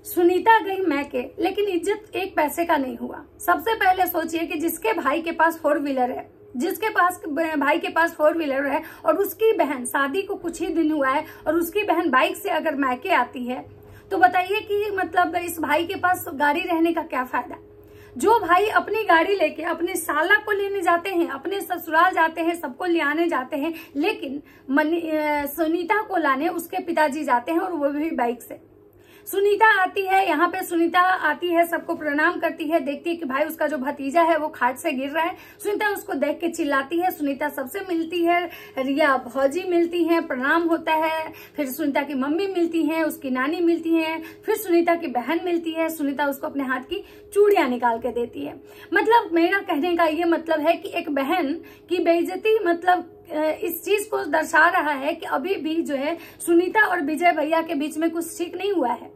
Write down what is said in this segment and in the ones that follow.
सुनीता गई मैके, लेकिन इज्जत एक पैसे का नहीं हुआ। सबसे पहले सोचिए कि जिसके भाई के पास 4 व्हीलर है, जिसके पास भाई के पास 4 व्हीलर है और उसकी बहन, शादी को कुछ ही दिन हुआ है और उसकी बहन बाइक से अगर मैके आती है, तो बताइए कि मतलब इस भाई के पास गाड़ी रहने का क्या फायदा। जो भाई अपनी गाड़ी लेके अपने साला को लेने जाते हैं, अपने ससुराल जाते हैं, सबको ले आने जाते हैं, लेकिन सुनीता को लाने उसके पिताजी जाते हैं और वो भी बाइक से। सुनीता आती है, यहाँ पे सुनीता आती है, सबको प्रणाम करती है, देखती है कि भाई उसका जो भतीजा है वो खाट से गिर रहा है। सुनीता उसको देख के चिल्लाती है, सुनीता सबसे मिलती है, रिया भौजी मिलती है, प्रणाम होता है, फिर सुनीता की मम्मी मिलती है, उसकी नानी मिलती है, फिर सुनीता की बहन मिलती है। सुनीता उसको अपने हाथ की चूड़ियां निकाल के देती है। मतलब मेरा कहने का ये मतलब है कि एक बहन की बेइज्जती मतलब इस चीज को दर्शा रहा है कि अभी भी जो है सुनीता और विजय भैया के बीच में कुछ ठीक नहीं हुआ है।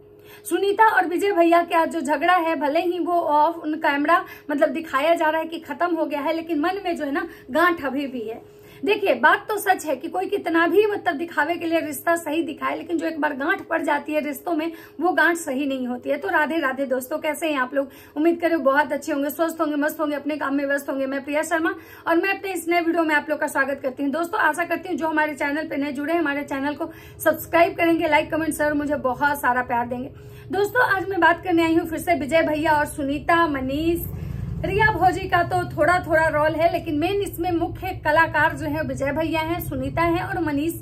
सुनीता और विजय भैया का जो झगड़ा है, भले ही वो ऑफ उन कैमरा मतलब दिखाया जा रहा है कि खत्म हो गया है, लेकिन मन में जो है ना गांठ अभी भी है। देखिए, बात तो सच है कि कोई कितना भी मतलब दिखावे के लिए रिश्ता सही दिखाए, लेकिन जो एक बार गांठ पड़ जाती है रिश्तों में, वो गांठ सही नहीं होती है। तो राधे राधे दोस्तों, कैसे हैं आप लोग? उम्मीद करें बहुत अच्छे होंगे, स्वस्थ होंगे, मस्त होंगे, अपने काम में व्यस्त होंगे। मैं प्रिया शर्मा और मैं अपने इस नए वीडियो में आप लोग का स्वागत करती हूँ। दोस्तों, आशा करती हूँ जो हमारे चैनल पे नए जुड़े हैं, हमारे चैनल को सब्सक्राइब करेंगे, लाइक कमेंट शेयर, मुझे बहुत सारा प्यार देंगे। दोस्तों, आज मैं बात करने आई हूँ फिर से विजय भैया और सुनीता, मनीष, रिया भौजी का तो थोड़ा थोड़ा रोल है, लेकिन मेन इसमें मुख्य कलाकार जो है विजय भैया हैं, सुनीता हैं और मनीष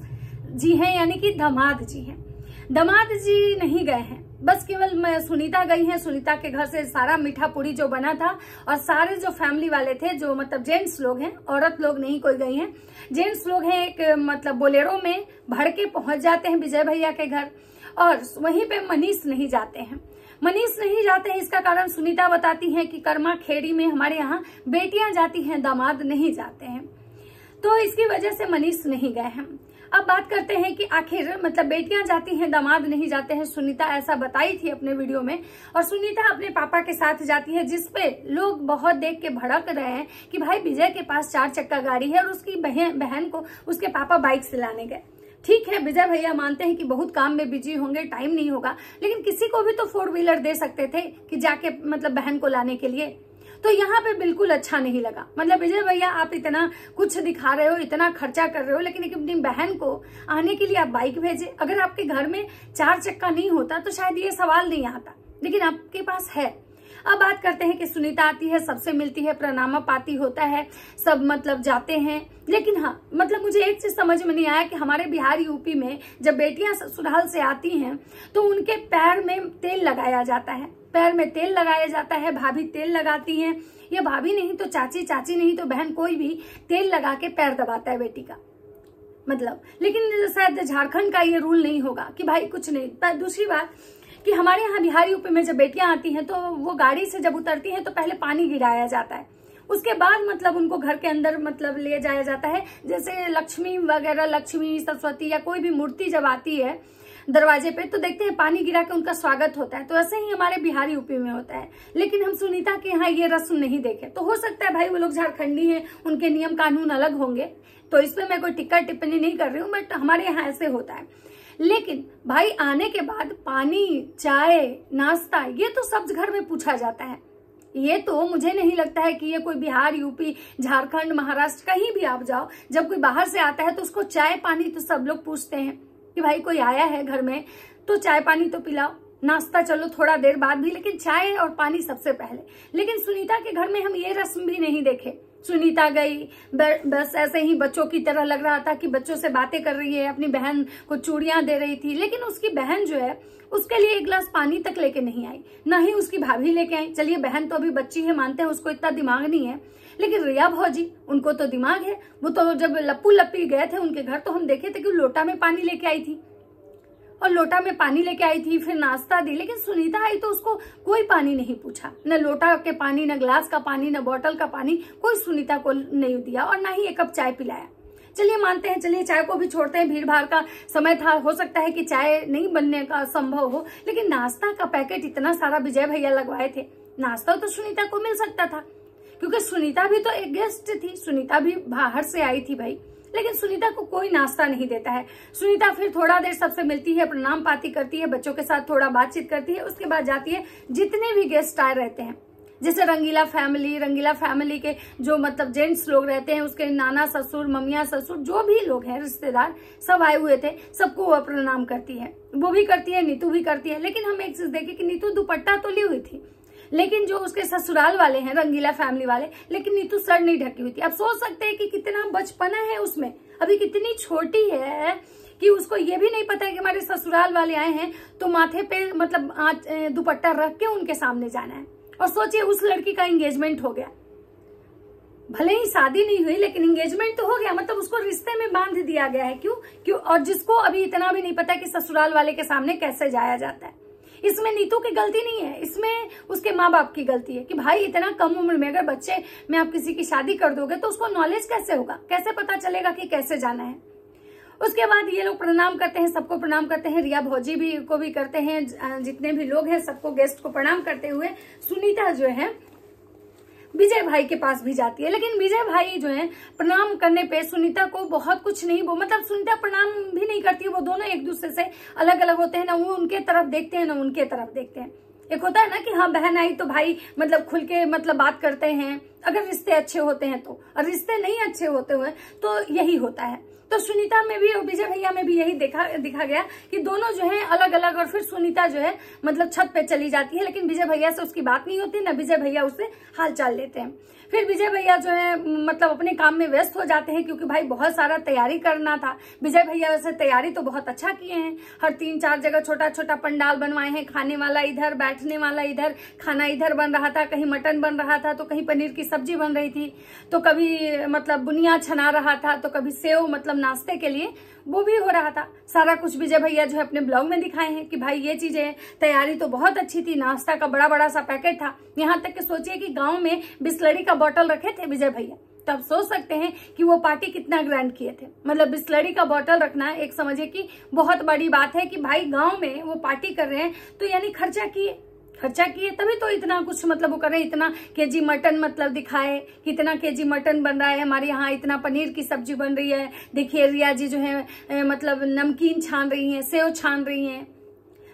जी हैं, यानी कि दामाद जी हैं। दामाद जी नहीं गए हैं, बस केवल सुनीता गई हैं। सुनीता के घर से सारा मीठा पूरी जो बना था और सारे जो फैमिली वाले थे, जो मतलब जेंट्स लोग हैं, औरत लोग नहीं कोई गई हैं, जेंट्स लोग हैं, एक मतलब बोलेरो में भर के पहुंच जाते हैं विजय भैया के घर, और वहीं पे मनीष नहीं जाते हैं। मनीष नहीं जाते हैं, इसका कारण सुनीता बताती हैं कि कर्मा खेड़ी में हमारे यहाँ बेटियां जाती हैं, दामाद नहीं जाते हैं, तो इसकी वजह से मनीष नहीं गए हैं। अब बात करते हैं कि आखिर मतलब बेटियां जाती हैं, दामाद नहीं जाते हैं। सुनीता ऐसा बताई थी अपने वीडियो में, और सुनीता अपने पापा के साथ जाती है, जिसपे लोग बहुत देख के भड़क रहे हैं कि भाई विजय के पास 4 चक्का गाड़ी है और उसकी बहन को उसके पापा बाइक से लाने गए। ठीक है, विजय भैया मानते हैं कि बहुत काम में बिजी होंगे, टाइम नहीं होगा, लेकिन किसी को भी तो 4 व्हीलर दे सकते थे कि जाके मतलब बहन को लाने के लिए। तो यहाँ पे बिल्कुल अच्छा नहीं लगा। मतलब विजय भैया, आप इतना कुछ दिखा रहे हो, इतना खर्चा कर रहे हो, लेकिन अपनी बहन को आने के लिए आप बाइक भेजे। अगर आपके घर में 4 चक्का नहीं होता तो शायद ये सवाल नहीं आता, लेकिन आपके पास है। अब बात करते हैं कि सुनीता आती है, सबसे मिलती है, प्रणाम पाती होता है, सब मतलब जाते हैं। लेकिन हाँ, मतलब मुझे एक चीज समझ में नहीं आया कि हमारे बिहार यूपी में जब बेटियां ससुराल से आती हैं तो उनके पैर में तेल लगाया जाता है, पैर में तेल लगाया जाता है, भाभी तेल लगाती हैं, या भाभी नहीं तो चाची, चाची नहीं तो बहन, कोई भी तेल लगा के पैर दबाता है बेटी का मतलब। लेकिन शायद झारखंड का ये रूल नहीं होगा कि भाई कुछ नहीं। पर दूसरी बात कि हमारे यहाँ बिहार यूपी में जब बेटियां आती हैं तो वो गाड़ी से जब उतरती हैं तो पहले पानी गिराया जाता है, उसके बाद मतलब उनको घर के अंदर मतलब ले जाया जाता है। जैसे लक्ष्मी वगैरह, लक्ष्मी, सरस्वती या कोई भी मूर्ति जब आती है दरवाजे पे तो देखते हैं पानी गिरा के उनका स्वागत होता है, तो ऐसे ही हमारे बिहार यूपी में होता है। लेकिन हम सुनीता के यहाँ ये रस्म नहीं देखे, तो हो सकता है भाई वो लोग झारखंडी हैं, उनके नियम कानून अलग होंगे, तो इस पे मैं कोई टिक्का टिप्पणी नहीं कर रही हूँ, बट हमारे यहाँ ऐसे होता है। लेकिन भाई आने के बाद पानी, चाय, नाश्ता, ये तो सब घर में पूछा जाता है। ये तो मुझे नहीं लगता है कि ये कोई बिहार, यूपी, झारखंड, महाराष्ट्र, कहीं भी आप जाओ, जब कोई बाहर से आता है तो उसको चाय पानी तो सब लोग पूछते हैं कि भाई कोई आया है घर में तो चाय पानी तो पिलाओ, नाश्ता चलो थोड़ा देर बाद भी, लेकिन चाय और पानी सबसे पहले। लेकिन सुनीता के घर में हम ये रस्म भी नहीं देखे। सुनीता गई, बस ऐसे ही बच्चों की तरह लग रहा था कि बच्चों से बातें कर रही है, अपनी बहन को चूड़ियां दे रही थी, लेकिन उसकी बहन जो है उसके लिए 1 गिलास पानी तक लेके नहीं आई, ना ही उसकी भाभी लेके आई। चलिए, बहन तो अभी बच्ची है, मानते हैं उसको इतना दिमाग नहीं है, लेकिन रिया भौजी, उनको तो दिमाग है। वो तो जब लप्पू लप्पी गए थे उनके घर तो हम देखे थे कि लोटा में पानी लेके आई थी, और लोटा में पानी लेके आई थी, फिर नाश्ता दी। लेकिन सुनीता आई तो उसको कोई पानी नहीं पूछा, न लोटा के पानी, न ग्लास का पानी, न बोतल का पानी, कोई सुनीता को नहीं दिया, और ना ही 1 कप चाय पिलाया। चलिए मानते हैं, चलिए चाय को भी छोड़ते हैं, भीड़ भाड़ का समय था, हो सकता है कि चाय नहीं बनने का संभव हो, लेकिन नाश्ता का पैकेट इतना सारा विजय भैया लगवाए थे, नाश्ता तो सुनीता को मिल सकता था, क्योंकि सुनीता भी तो एक गेस्ट थी, सुनीता भी बाहर से आई थी भाई। लेकिन सुनीता को कोई नाश्ता नहीं देता है। सुनीता फिर थोड़ा देर सबसे मिलती है, प्रणाम पाती करती है, बच्चों के साथ थोड़ा बातचीत करती है, उसके बाद जाती है। जितने भी गेस्ट आए रहते हैं, जैसे रंगीला फैमिली के जो मतलब जेंट्स लोग रहते हैं, उसके नाना ससुर, ममिया ससुर, जो भी लोग हैं रिश्तेदार, सब आए हुए थे, सबको वो प्रणाम करती है। वो भी करती है, नीतू भी करती है। लेकिन हम एक चीज देखें कि नीतू दुपट्टा तो ली हुई थी, लेकिन जो उसके ससुराल वाले हैं, रंगीला फैमिली वाले, लेकिन नीतू सर नहीं ढकी हुई थी। अब सोच सकते हैं कि कितना बचपना है उसमें, अभी कितनी छोटी है कि उसको ये भी नहीं पता है कि हमारे ससुराल वाले आए हैं तो माथे पे मतलब दुपट्टा रख के उनके सामने जाना है। और सोचिए उस लड़की का एंगेजमेंट हो गया, भले ही शादी नहीं हुई लेकिन एंगेजमेंट तो हो गया, मतलब उसको रिश्ते में बांध दिया गया है। क्यों? और जिसको अभी इतना भी नहीं पता कि ससुराल वाले के सामने कैसे जाया जाता है। इसमें नीतू की गलती नहीं है, इसमें उसके माँ बाप की गलती है कि भाई इतना कम उम्र में अगर बच्चे में आप किसी की शादी कर दोगे तो उसको नॉलेज कैसे होगा, कैसे पता चलेगा कि कैसे जाना है। उसके बाद ये लोग प्रणाम करते हैं, सबको प्रणाम करते हैं, रिया भौजी भी को भी करते हैं, जितने भी लोग हैं सबको गेस्ट को प्रणाम करते हुए सुनीता जो है विजय भाई के पास भी जाती है। लेकिन विजय भाई जो है प्रणाम करने पे सुनीता को बहुत कुछ नहीं, वो मतलब सुनीता प्रणाम भी नहीं करती है। वो दोनों एक दूसरे से अलग अलग होते हैं, ना वो उनके तरफ देखते हैं ना उनके तरफ देखते हैं। एक होता है ना कि हाँ बहन आई तो भाई मतलब खुल के मतलब बात करते हैं, अगर रिश्ते अच्छे होते हैं तो, और रिश्ते नहीं अच्छे होते हुए तो यही होता है। तो सुनीता में भी और विजय भैया में भी यही दिखा गया कि दोनों जो है अलग अलग। और फिर सुनीता जो है मतलब छत पे चली जाती है, लेकिन विजय भैया से उसकी बात नहीं होती, ना विजय भैया उससे हाल चाल लेते हैं। फिर विजय भैया जो है मतलब अपने काम में व्यस्त हो जाते हैं, क्योंकि भाई बहुत सारा तैयारी करना था। विजय भैया वैसे तैयारी तो बहुत अच्छा किए हैं, हर 3-4 जगह छोटा छोटा पंडाल बनवाए हैं, खाने वाला इधर, बैठने वाला इधर, खाना इधर बन रहा था, कहीं मटन बन रहा था तो कहीं पनीर की सब्जी बन रही थी, तो कभी मतलब बुनिया छना रहा था, तो कभी सेव मतलब नाश्ते के लिए वो भी हो रहा था। सारा कुछ विजय भैया जो है अपने ब्लॉग में दिखाए हैं कि भाई ये चीजें, तैयारी तो बहुत अच्छी थी, नाश्ता का बड़ा बड़ा सा पैकेट था, यहाँ तक कि सोचिए कि गांव में बिस्लरी का बॉटल रखे थे विजय भैया। तो आप सोच सकते हैं कि वो पार्टी कितना ग्रैंड किए थे। मतलब बिस्लरी का बॉटल रखना एक समझिए कि बहुत बड़ी बात है कि भाई गांव में वो पार्टी कर रहे हैं, तो यानी खर्चा किए तभी तो इतना कुछ मतलब वो कर रहे हैं। इतना केजी मटन मतलब दिखाए, कितना केजी मटन बन रहा है, हमारे यहाँ इतना पनीर की सब्जी बन रही है, देखिए रिया जी जो है मतलब नमकीन छान रही हैं, सेव छान रही हैं,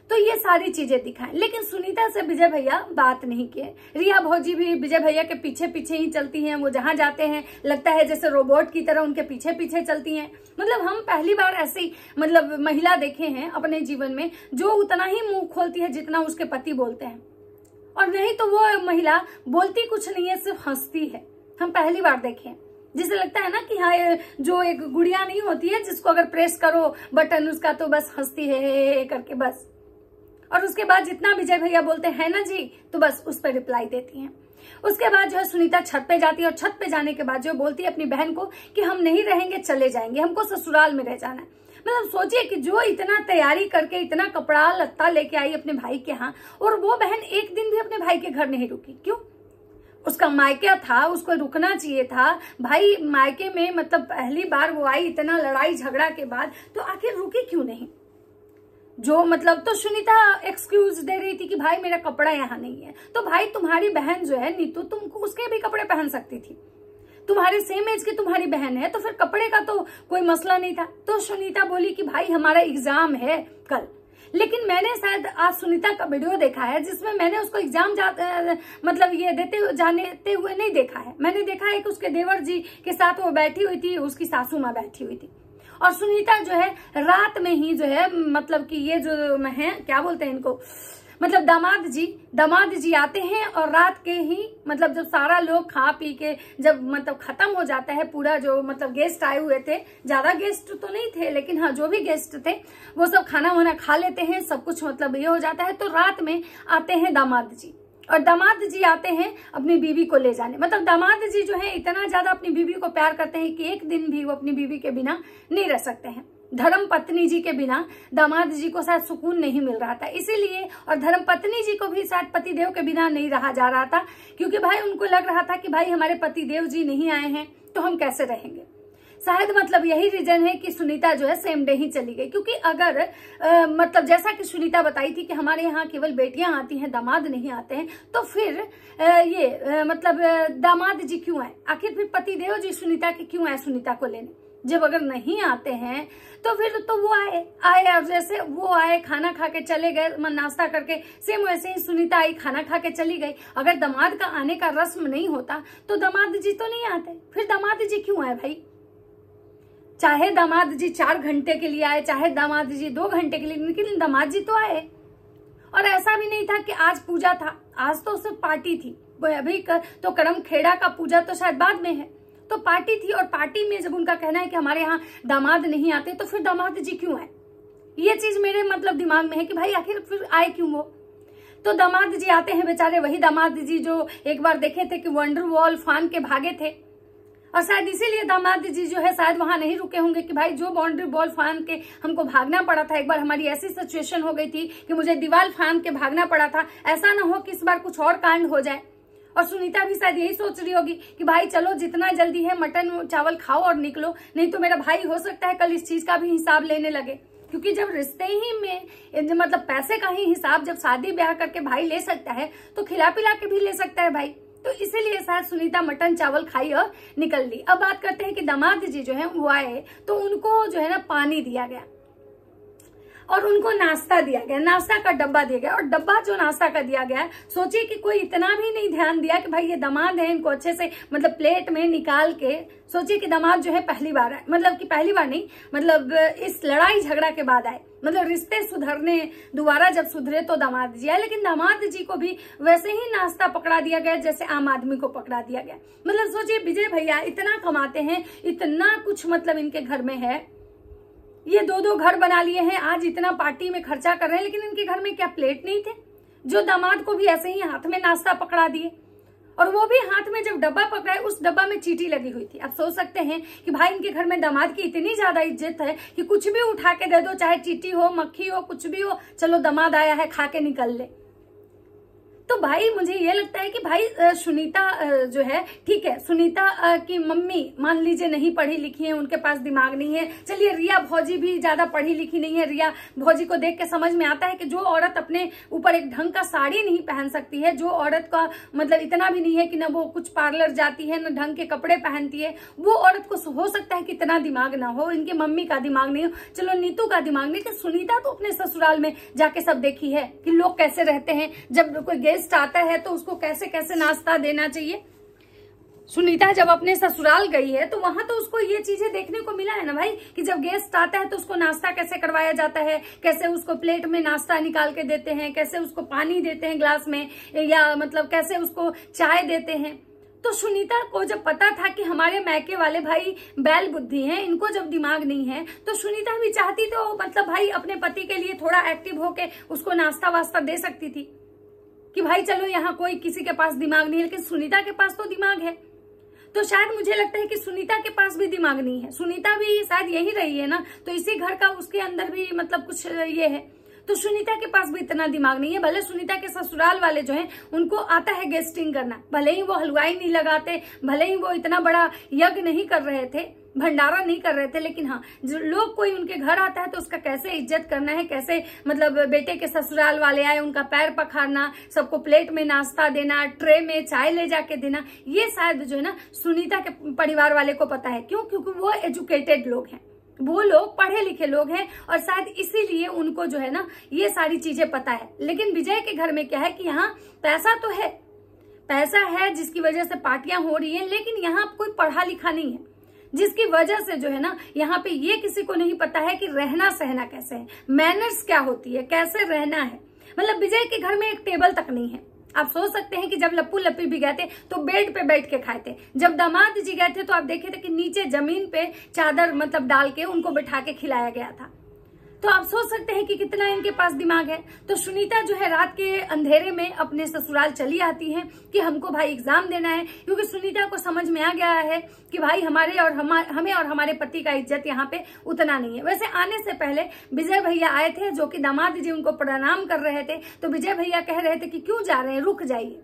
तो ये सारी चीजें दिखाएं। लेकिन सुनीता से विजय भैया बात नहीं किए। रिया भौजी भी विजय भैया के पीछे पीछे ही चलती हैं, वो जहां जाते हैं लगता है जैसे रोबोट की तरह उनके पीछे पीछे चलती हैं। मतलब हम पहली बार ऐसी मतलब महिला देखे हैं अपने जीवन में जो उतना ही मुंह खोलती है जितना उसके पति बोलते हैं, और नहीं तो वो महिला बोलती कुछ नहीं है, सिर्फ हंसती है। हम पहली बार देखे, जिसे लगता है ना कि हाँ जो एक गुड़िया नहीं होती है जिसको अगर प्रेस करो बटन उसका तो बस हंसती है करके बस, और उसके बाद जितना विजय भैया बोलते हैं ना जी तो बस उस पर रिप्लाई देती हैं। उसके बाद जो है सुनीता छत पे जाती है, और छत पे जाने के बाद जो बोलती है अपनी बहन को कि हम नहीं रहेंगे, चले जाएंगे, हमको ससुराल में रह जाना है। मतलब सोचिए कि जो इतना तैयारी करके इतना कपड़ा लत्ता लेके आई अपने भाई के यहाँ, और वो बहन एक दिन भी अपने भाई के घर नहीं रुकी। क्यों? उसका मायका था, उसको रुकना चाहिए था भाई। मायके में मतलब पहली बार वो आई इतना लड़ाई झगड़ा के बाद, तो आखिर रुकी क्यों नहीं? जो मतलब तो सुनीता एक्सक्यूज दे रही थी कि भाई मेरा कपड़ा यहाँ नहीं है। तो भाई तुम्हारी बहन जो है नीतू, तुमको उसके भी कपड़े पहन सकती थी, तुम्हारे सेम एज की तुम्हारी बहन है, तो फिर कपड़े का तो कोई मसला नहीं था। तो सुनीता बोली कि भाई हमारा एग्जाम है कल। लेकिन मैंने शायद आज सुनीता का वीडियो देखा है जिसमें मैंने उसको एग्जाम मतलब ये जाते हुए नहीं देखा है। मैंने देखा है कि उसके देवर जी के साथ वो बैठी हुई थी, उसकी सासू माँ बैठी हुई थी, और सुनीता जो है रात में ही जो है मतलब कि ये जो है क्या बोलते हैं इनको, मतलब दामाद जी आते हैं, और रात के ही मतलब जब सारा लोग खा पी के जब मतलब खत्म हो जाता है पूरा, जो मतलब गेस्ट आए हुए थे, ज्यादा गेस्ट तो नहीं थे लेकिन हाँ जो भी गेस्ट थे वो सब खाना वाना खा लेते हैं, सब कुछ मतलब ये हो जाता है। तो रात में आते हैं दामाद जी, और दामाद जी आते हैं अपनी बीवी को ले जाने। मतलब दामाद जी जो है इतना ज्यादा अपनी बीवी को प्यार करते हैं कि एक दिन भी वो अपनी बीवी के बिना नहीं रह सकते हैं। धर्म पत्नी जी के बिना दामाद जी को शायद सुकून नहीं मिल रहा था, इसीलिए, और धर्म पत्नी जी को भी शायद पतिदेव के बिना नहीं रहा जा रहा था, क्योंकि भाई उनको लग रहा था कि भाई हमारे पतिदेव जी नहीं आए हैं तो हम कैसे रहेंगे। शायद मतलब यही रीजन है कि सुनीता जो है सेम डे ही चली गई, क्योंकि अगर मतलब जैसा कि सुनीता बताई थी कि हमारे यहाँ केवल बेटियां आती हैं, दामाद नहीं आते हैं, तो फिर मतलब दामाद जी क्यों आए? आखिर फिर पतिदेव जी सुनीता के क्यों आए सुनीता को लेने? जब अगर नहीं आते हैं तो फिर तो वो आए और जैसे वो आए खाना खा के चले गए, नाश्ता करके, सेम वैसे ही सुनीता आई खाना खा के चली गई। अगर दामाद का आने का रस्म नहीं होता तो दामाद जी तो नहीं आते, फिर दामाद जी क्यों आए भाई? चाहे दामाद जी 4 घंटे के लिए आए, चाहे दामाद जी 2 घंटे के लिए, लेकिन दामाद जी तो आए। और ऐसा भी नहीं था कि आज पूजा था, आज तो सिर्फ पार्टी थी। अभी तो करम खेड़ा का पूजा तो शायद बाद में है, तो पार्टी थी। और पार्टी में जब उनका कहना है कि हमारे यहाँ दामाद नहीं आते, तो फिर दामाद जी क्यों आए? ये चीज मेरे मतलब दिमाग में है कि भाई आखिर फिर आए क्यों वो? तो दामाद जी आते हैं बेचारे, वही दामाद जी जो एक बार देखे थे कि वंडर वॉल फान के भागे थे, और शायद इसीलिए दामाद जी जो है शायद वहां नहीं रुके होंगे कि भाई जो बाउंड्री बॉल फान के हमको भागना पड़ा था, एक बार हमारी ऐसी सिचुएशन हो गई थी कि मुझे दीवार फान के भागना पड़ा था, ऐसा ना हो कि इस बार कुछ और कांड हो जाए। और सुनीता भी शायद यही सोच रही होगी कि भाई चलो जितना जल्दी है मटन चावल खाओ और निकलो, नहीं तो मेरा भाई हो सकता है कल इस चीज का भी हिसाब लेने लगे। क्योंकि जब रिश्ते ही में मतलब पैसे का ही हिसाब जब शादी ब्याह करके भाई ले सकता है, तो खिला पिला के भी ले सकता है भाई। तो इसीलिए शायद सुनीता मटन चावल खाई और निकल ली। अब बात करते हैं कि दामाद जी जो है वो आए, तो उनको जो है ना पानी दिया गया और उनको नाश्ता दिया गया, नाश्ता का डब्बा दिया गया। और डब्बा जो नाश्ता का दिया गया, सोचिए कि कोई इतना भी नहीं ध्यान दिया कि भाई ये दामाद है, इनको अच्छे से मतलब प्लेट में निकाल के, सोचिए कि दामाद जो है पहली बार आए, मतलब कि पहली बार नहीं, मतलब इस लड़ाई झगड़ा के बाद आए, मतलब रिश्ते सुधरने दोबारा जब सुधरे तो दामाद जी आए। लेकिन दामाद जी को भी वैसे ही नाश्ता पकड़ा दिया गया जैसे आम आदमी को पकड़ा दिया गया। मतलब सोचिए विजय भैया इतना कमाते हैं, इतना कुछ मतलब इनके घर में है, ये 2-2 घर बना लिए हैं, आज इतना पार्टी में खर्चा कर रहे हैं, लेकिन इनके घर में क्या प्लेट नहीं थे? जो दामाद को भी ऐसे ही हाथ में नाश्ता पकड़ा दिए, और वो भी हाथ में जब डब्बा पकड़ाए उस डब्बा में चींटी लगी हुई थी। आप सोच सकते हैं कि भाई इनके घर में दामाद की इतनी ज्यादा इज्जत है कि कुछ भी उठा के दे दो, चाहे चींटी हो, मक्खी हो, कुछ भी हो, चलो दामाद आया है खा के निकल ले। तो भाई मुझे ये लगता है कि भाई सुनीता जो है, ठीक है, सुनीता की मम्मी मान लीजिए नहीं पढ़ी लिखी है, उनके पास दिमाग नहीं है। चलिए रिया भौजी भी ज्यादा पढ़ी लिखी नहीं है, रिया भौजी को देख के समझ में आता है कि जो औरत अपने ऊपर एक ढंग का साड़ी नहीं पहन सकती है, जो औरत का मतलब इतना भी नहीं है कि ना वो कुछ पार्लर जाती है, ना ढंग के कपड़े पहनती है, वो औरत को हो सकता है कि इतना दिमाग ना हो, इनके मम्मी का दिमाग नहीं हो, चलो नीतू का दिमाग नहीं, कि सुनीता तो अपने ससुराल में जाके सब देखी है कि लोग कैसे रहते हैं, जब कोई गेस्ट आता है तो उसको कैसे कैसे नाश्ता देना चाहिए। सुनीता जब अपने ससुराल गई है तो वहां तो उसको ये चीजें देखने को मिला है ना भाई, कि जब गेस्ट आता है तो उसको नाश्ता कैसे करवाया जाता है, कैसे उसको प्लेट में नाश्ता निकाल के देते हैं, कैसे उसको पानी देते हैं ग्लास में, या मतलब कैसे उसको चाय देते हैं। तो सुनीता को जब पता था कि हमारे मैके वाले भाई बैल बुद्धि हैं, इनको जब दिमाग नहीं है, तो सुनीता भी चाहती तो मतलब भाई अपने पति के लिए थोड़ा एक्टिव होके उसको नाश्ता वास्ता दे सकती थी कि भाई चलो यहाँ कोई किसी के पास दिमाग नहीं है, लेकिन सुनीता के पास तो दिमाग है। तो शायद मुझे लगता है कि सुनीता के पास भी दिमाग नहीं है, सुनीता भी शायद यही रही है ना, तो इसी घर का उसके अंदर भी मतलब कुछ ये है, तो सुनीता के पास भी इतना दिमाग नहीं है। भले सुनीता के ससुराल वाले जो हैं उनको आता है गेस्टिंग करना, भले ही वो हलवाई नहीं लगाते, भले ही वो इतना बड़ा यज्ञ नहीं कर रहे थे, भंडारा नहीं कर रहे थे, लेकिन हाँ जो लोग कोई उनके घर आता है तो उसका कैसे इज्जत करना है, कैसे मतलब बेटे के ससुराल वाले आए उनका पैर पखारना, सबको प्लेट में नाश्ता देना, ट्रे में चाय ले जाके देना, ये शायद जो है ना सुनीता के परिवार वाले को पता है। क्यों? क्योंकि वो एजुकेटेड लोग हैं, वो लोग पढ़े लिखे लोग हैं, और शायद इसीलिए उनको जो है ना ये सारी चीजें पता है। लेकिन विजय के घर में क्या है कि यहाँ पैसा तो है, पैसा है जिसकी वजह से पार्टियां हो रही है, लेकिन यहाँ कोई पढ़ा लिखा नहीं है, जिसकी वजह से जो है ना यहाँ पे ये किसी को नहीं पता है कि रहना सहना कैसे है, मैनर्स क्या होती है, कैसे रहना है। मतलब विजय के घर में एक टेबल तक नहीं है। आप सोच सकते हैं कि जब लप्पू लप्पी भी गए थे तो बेड पे बैठ के खाए थे, जब दामाद जी गए थे तो आप देखे थे कि नीचे जमीन पे चादर मतलब डाल के उनको बैठा के खिलाया गया था। तो आप सोच सकते हैं कि कितना इनके पास दिमाग है। तो सुनीता जो है रात के अंधेरे में अपने ससुराल चली आती है कि हमको भाई एग्जाम देना है, क्योंकि सुनीता को समझ में आ गया है कि भाई हमें और हमारे पति का इज्जत यहाँ पे उतना नहीं है। वैसे आने से पहले विजय भैया आए थे, जो कि दामाद जी उनको प्रणाम कर रहे थे, तो विजय भैया कह रहे थे कि क्यों जा रहे हैं, रुक जाइए।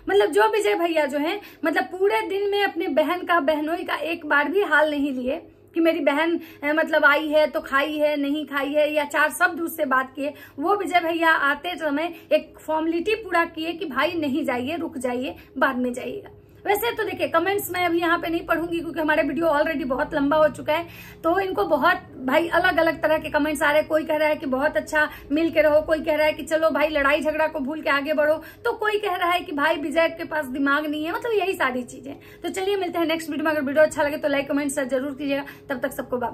मतलब जो विजय भैया जो है मतलब पूरे दिन में अपने बहन का बहनोई का एक बार भी हाल नहीं लिए कि मेरी बहन मतलब आई है तो खाई है नहीं खाई है, या 4 शब्द उससे बात किए। वो विजय भैया आते समय एक फॉर्मेलिटी पूरा किए कि भाई नहीं जाइए, रुक जाइए, बाद में जाइएगा। वैसे तो देखिए कमेंट्स मैं अभी यहाँ पे नहीं पढ़ूंगी क्योंकि हमारे वीडियो ऑलरेडी बहुत लंबा हो चुका है, तो इनको बहुत भाई अलग अलग तरह के कमेंट्स आ रहे हैं। कोई कह रहा है कि बहुत अच्छा मिल के रहो, कोई कह रहा है कि चलो भाई लड़ाई झगड़ा को भूल के आगे बढ़ो, तो कोई कह रहा है कि भाई विजय के पास दिमाग नहीं है, मतलब यही सारी चीजें। तो चलिए मिलते हैं नेक्स्ट वीडियो में। अगर वीडियो अच्छा लगे तो लाइक कमेंट जरूर कीजिएगा। तब तक सबको बाय।